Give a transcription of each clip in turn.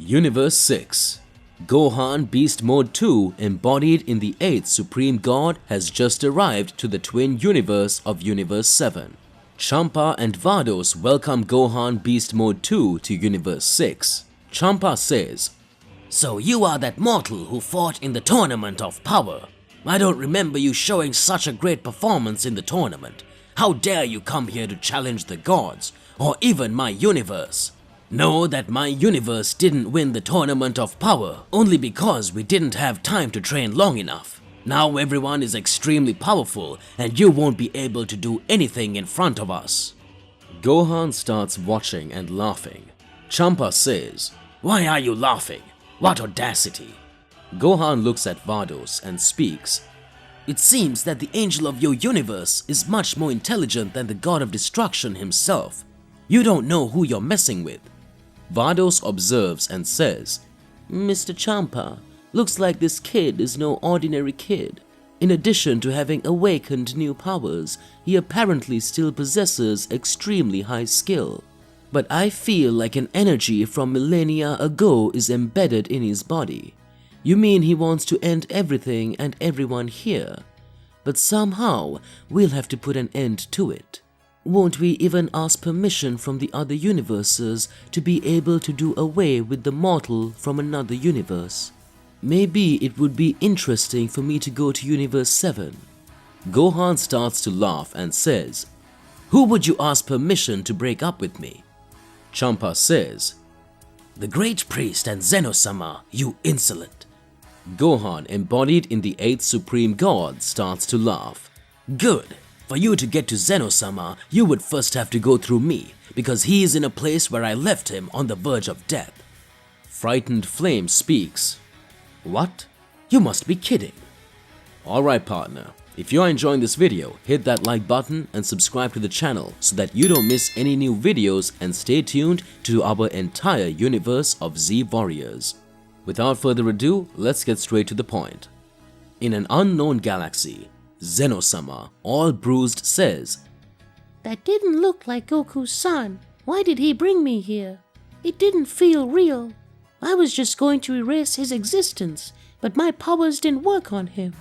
Universe 6. Gohan Beast Mode 2, embodied in the 8th Supreme God, has just arrived to the twin universe of Universe 7. Champa and Vados welcome Gohan Beast Mode 2 to Universe 6. Champa says, "So you are that mortal who fought in the Tournament of Power. I don't remember you showing such a great performance in the tournament. How dare you come here to challenge the gods, or even my universe? Know that my universe didn't win the Tournament of Power only because we didn't have time to train long enough. Now everyone is extremely powerful and you won't be able to do anything in front of us." Gohan starts watching and laughing. Champa says, "Why are you laughing? What audacity!" Gohan looks at Vados and speaks. "It seems that the angel of your universe is much more intelligent than the god of destruction himself. You don't know who you're messing with." Vados observes and says, "Mr. Champa, looks like this kid is no ordinary kid. In addition to having awakened new powers, he apparently still possesses extremely high skill. But I feel like an energy from millennia ago is embedded in his body. You mean he wants to end everything and everyone here? But somehow we'll have to put an end to it. Won't we even ask permission from the other universes to be able to do away with the mortal from another universe? Maybe it would be interesting for me to go to Universe 7. Gohan starts to laugh and says, "Who would you ask permission to break up with me?" Champa says, "The Great Priest and Zeno-sama, you insolent." Gohan, embodied in the 8th Supreme God, starts to laugh. "Good. For you to get to Zeno-sama, you would first have to go through me, because he is in a place where I left him on the verge of death." Frightened Flame speaks. "What? You must be kidding." Alright partner, if you are enjoying this video, hit that like button and subscribe to the channel so that you don't miss any new videos, and stay tuned to our entire universe of Z Warriors. Without further ado, let's get straight to the point. In an unknown galaxy, Zeno-sama, all bruised, says, "That didn't look like Goku's son. Why did he bring me here? It didn't feel real. I was just going to erase his existence, but my powers didn't work on him.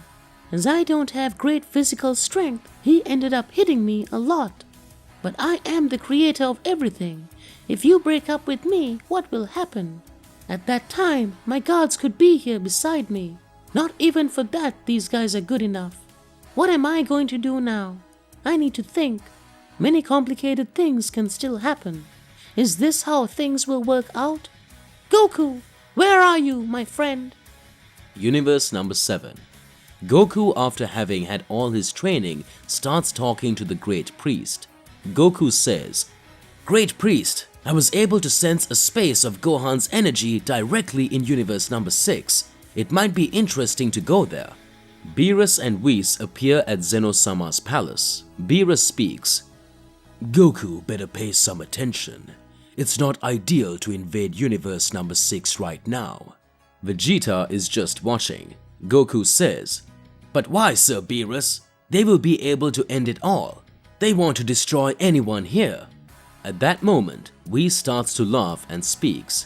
As I don't have great physical strength, he ended up hitting me a lot. But I am the creator of everything. If you break up with me, what will happen? At that time, my gods could be here beside me. Not even for that, these guys are good enough. What am I going to do now? I need to think. Many complicated things can still happen. Is this how things will work out? Goku, where are you, my friend?" Universe number 7. Goku, after having had all his training, starts talking to the Great Priest. Goku says, "Great Priest, I was able to sense a space of Gohan's energy directly in Universe number 6. It might be interesting to go there." Beerus and Whis appear at Zeno-sama's palace. Beerus speaks. "Goku better pay some attention. It's not ideal to invade Universe number 6 right now." Vegeta is just watching. Goku says, "But why, Sir Beerus? They will be able to end it all. They want to destroy anyone here." At that moment, Whis starts to laugh and speaks.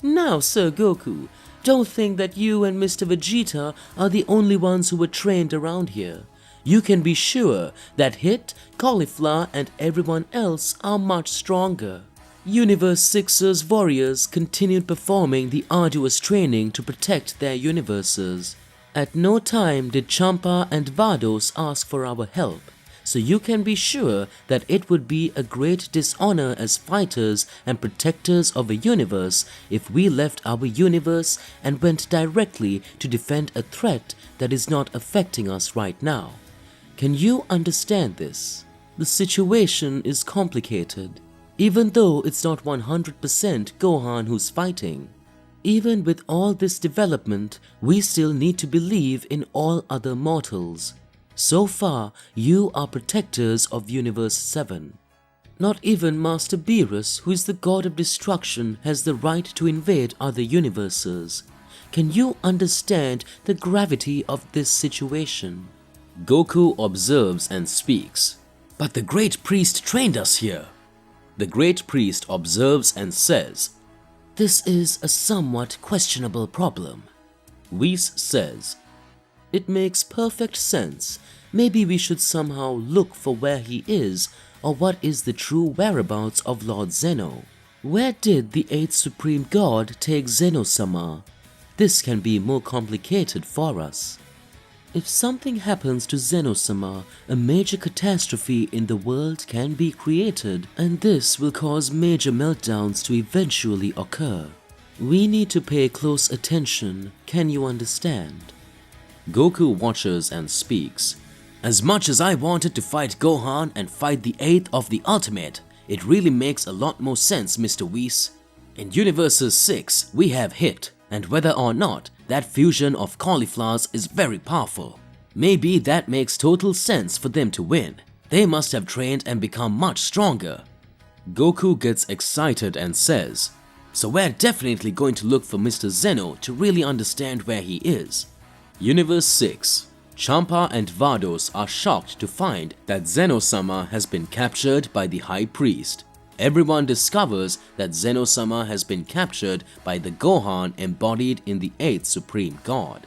"Now, Sir Goku, don't think that you and Mr. Vegeta are the only ones who were trained around here. You can be sure that Hit, Cauliflower, and everyone else are much stronger." Universe 6's warriors continued performing the arduous training to protect their universes. At no time did Champa and Vados ask for our help, so you can be sure that it would be a great dishonor as fighters and protectors of a universe if we left our universe and went directly to defend a threat that is not affecting us right now. Can you understand this? The situation is complicated. Even though it's not 100% Gohan who's fighting. Even with all this development, we still need to believe in all other mortals. So far, you are protectors of Universe 7. Not even Master Beerus, who is the god of destruction, has the right to invade other universes. Can you understand the gravity of this situation? Goku observes and speaks. "But the Great Priest trained us here." The Great Priest observes and says, This is a somewhat questionable problem. Whis says, It makes perfect sense. Maybe we should somehow look for where he is, or what is the true whereabouts of Lord Zeno. Where did the 8th Supreme God take Zeno-sama? This can be more complicated for us. If something happens to Zeno-sama, a major catastrophe in the world can be created, and this will cause major meltdowns to eventually occur. We need to pay close attention, can you understand? Goku watches and speaks. As much as I wanted to fight Gohan and fight the 8th of the Ultimate, it really makes a lot more sense, Mr. Whis. In Universes 6, we have Hit, and whether or not that fusion of cauliflowers is very powerful. Maybe that makes total sense for them to win. They must have trained and become much stronger. Goku gets excited and says, So we're definitely going to look for Mr. Zeno to really understand where he is. Universe 6. Champa and Vados are shocked to find that Zeno-sama has been captured by the High Priest. Everyone discovers that Zeno-sama has been captured by the Gohan embodied in the 8th Supreme God.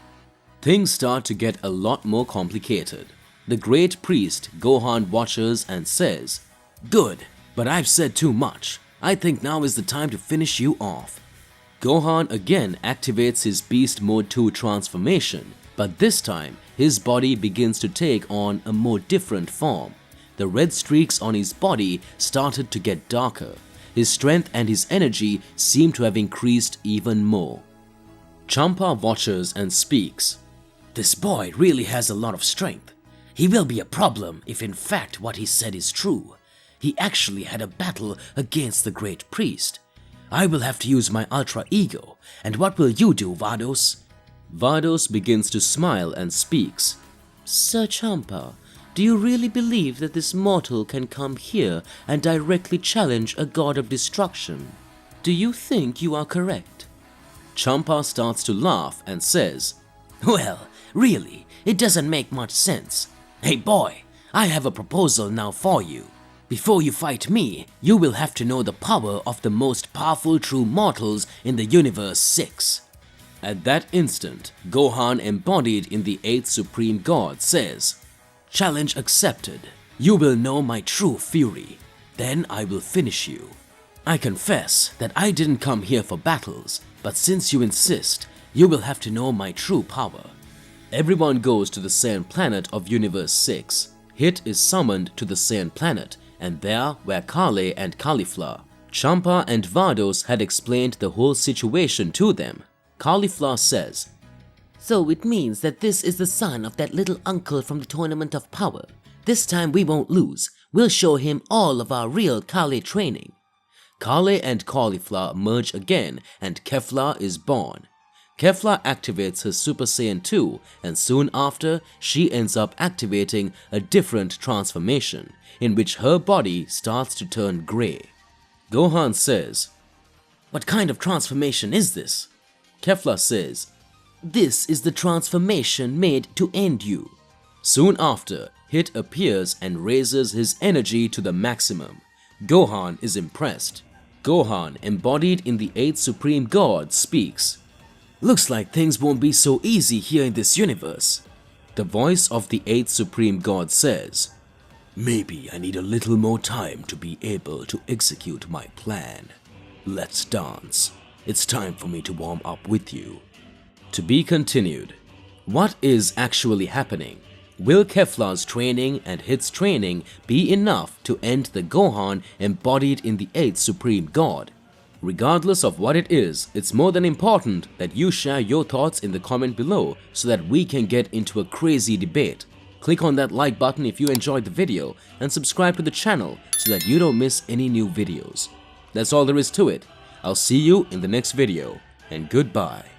Things start to get a lot more complicated. The Great Priest Gohan watches and says, Good, but I've said too much. I think now is the time to finish you off. Gohan again activates his Beast Mode 2 transformation, but this time his body begins to take on a more different form. The red streaks on his body started to get darker. His strength and his energy seem to have increased even more. Champa watches and speaks. This boy really has a lot of strength. He will be a problem if in fact what he said is true. He actually had a battle against the Great Priest. I will have to use my Ultra Ego, and what will you do, Vados? Vados begins to smile and speaks. Sir Champa, do you really believe that this mortal can come here and directly challenge a god of destruction? Do you think you are correct? Champa starts to laugh and says, Well, really, it doesn't make much sense. Hey boy, I have a proposal now for you. Before you fight me, you will have to know the power of the most powerful true mortals in the Universe 6. At that instant, Gohan embodied in the 8th Supreme God says, Challenge accepted. You will know my true fury. Then I will finish you. I confess that I didn't come here for battles, but since you insist, you will have to know my true power. Everyone goes to the Saiyan planet of Universe 6. Hit is summoned to the Saiyan planet, and there were Kale and Cauliflower. Champa and Vados had explained the whole situation to them. Cauliflower says, So it means that this is the son of that little uncle from the Tournament of Power. This time we won't lose. We'll show him all of our real Kale training. Kale and Cauliflower merge again and Kefla is born. Kefla activates her Super Saiyan 2 and soon after she ends up activating a different transformation in which her body starts to turn grey. Gohan says, What kind of transformation is this? Kefla says, This is the transformation made to end you. Soon after, Hit appears and raises his energy to the maximum. Gohan is impressed. Gohan, embodied in the 8th Supreme God, speaks. Looks like things won't be so easy here in this universe. The voice of the 8th Supreme God says, Maybe I need a little more time to be able to execute my plan. Let's dance. It's time for me to warm up with you. To be continued. What is actually happening? Will Kefla's training and Hit's training be enough to end the Gohan embodied in the 8th Supreme God? Regardless of what it is, it's more than important that you share your thoughts in the comment below so that we can get into a crazy debate. Click on that like button if you enjoyed the video and subscribe to the channel so that you don't miss any new videos. That's all there is to it. I'll see you in the next video, and goodbye.